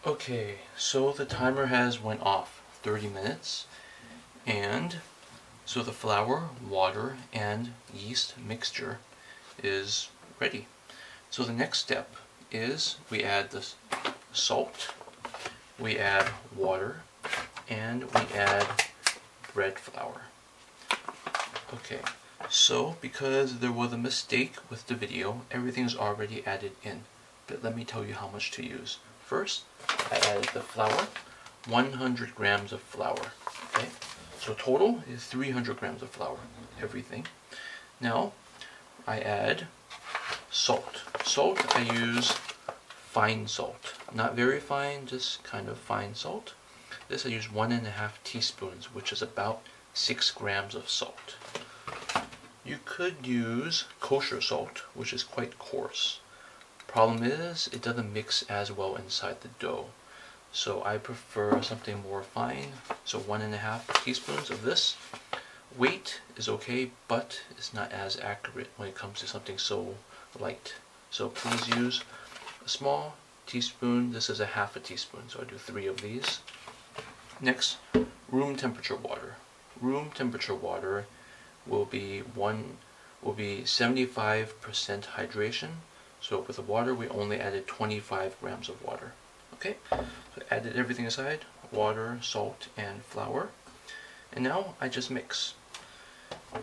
Okay, so the timer has went off 30 minutes, and so the flour, water, and yeast mixture is ready. So the next step is we add the salt, we add water, and we add bread flour. Okay, so because there was a mistake with the video, everything's already added in. But let me tell you how much to use. First, I added the flour, 100 grams of flour. Okay, so total is 300 grams of flour, everything. Now, I add salt. Salt, I use fine salt. Not very fine, just kind of fine salt. This I use 1.5 teaspoons, which is about 6 grams of salt. You could use kosher salt, which is quite coarse. Problem is, it doesn't mix as well inside the dough. So I prefer something more fine, so 1.5 teaspoons of this. Weight is okay, but it's not as accurate when it comes to something so light. So please use a small teaspoon. This is a 1/2 teaspoon, so I do 3 of these. Next, room temperature water. Room temperature water will be 75% hydration. So with the water, we only added 25 grams of water. Okay, so I added everything aside, water, salt, and flour. And now I just mix.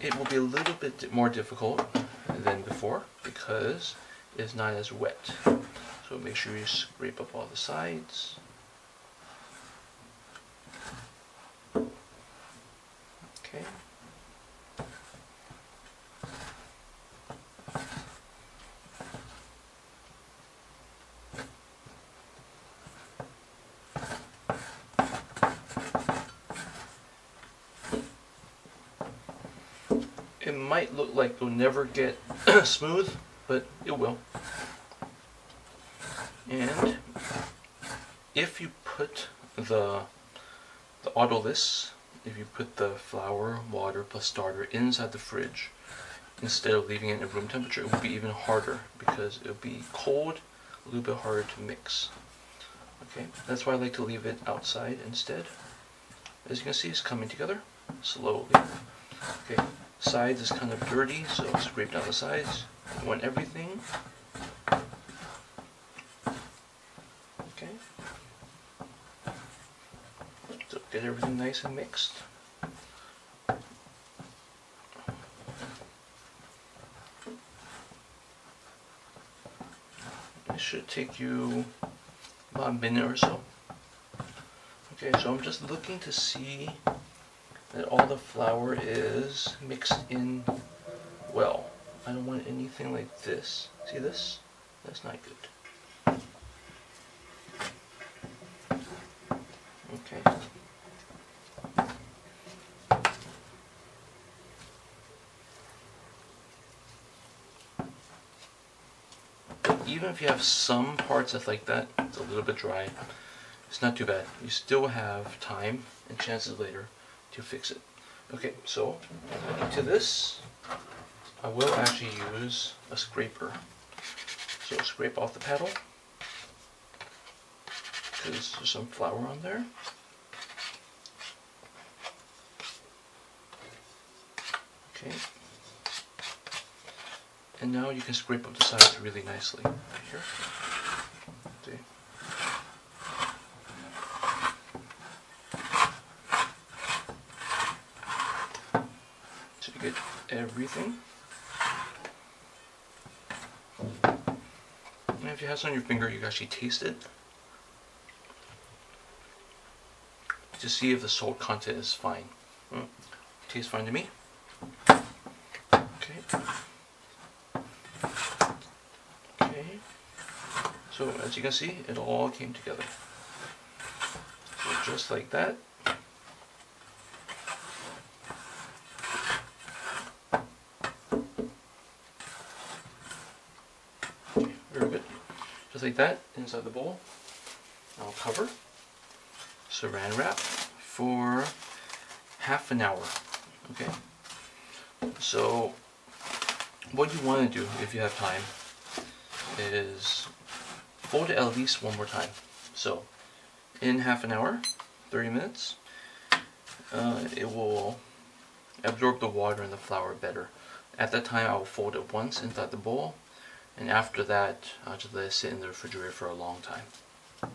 It will be a little bit more difficult than before because it's not as wet. So make sure you scrape up all the sides. Okay. It might look like it'll never get smooth, but it will. And if you put the autolyse, if you put the flour, water plus starter inside the fridge instead of leaving it at room temperature, it will be even harder because it will be cold, a little bit harder to mix. Okay, that's why I like to leave it outside instead. As you can see, it's coming together slowly. Okay, sides is kind of dirty, so scrape down the sides. You want everything. Okay. So get everything nice and mixed. It should take you about a minute or so. Okay, so I'm just looking to see that all the flour is mixed in well. I don't want anything like this. See this? That's not good. Okay. Even if you have some parts that's like that, it's a little bit dry, it's not too bad. You still have time and chances later to fix it. Okay, so to this, I will actually use a scraper. So scrape off the paddle, because there's some flour on there. Okay. And now you can scrape up the sides really nicely. Right here. See? So you get everything. And if you have some on your finger, you can actually taste it to see if the salt content is fine. Tastes fine to me. Okay. Okay. So as you can see, it all came together. So just like that. Okay, very good. Just like that, inside the bowl. I'll cover, saran wrap for half an hour. Okay. So what you want to do if you have time is fold it at least one more time. So in half an hour, 30 minutes, it will absorb the water and the flour better. At that time, I will fold it once inside the bowl, and after that, I'll just let it sit in the refrigerator for a long time.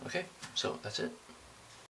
Okay, so that's it.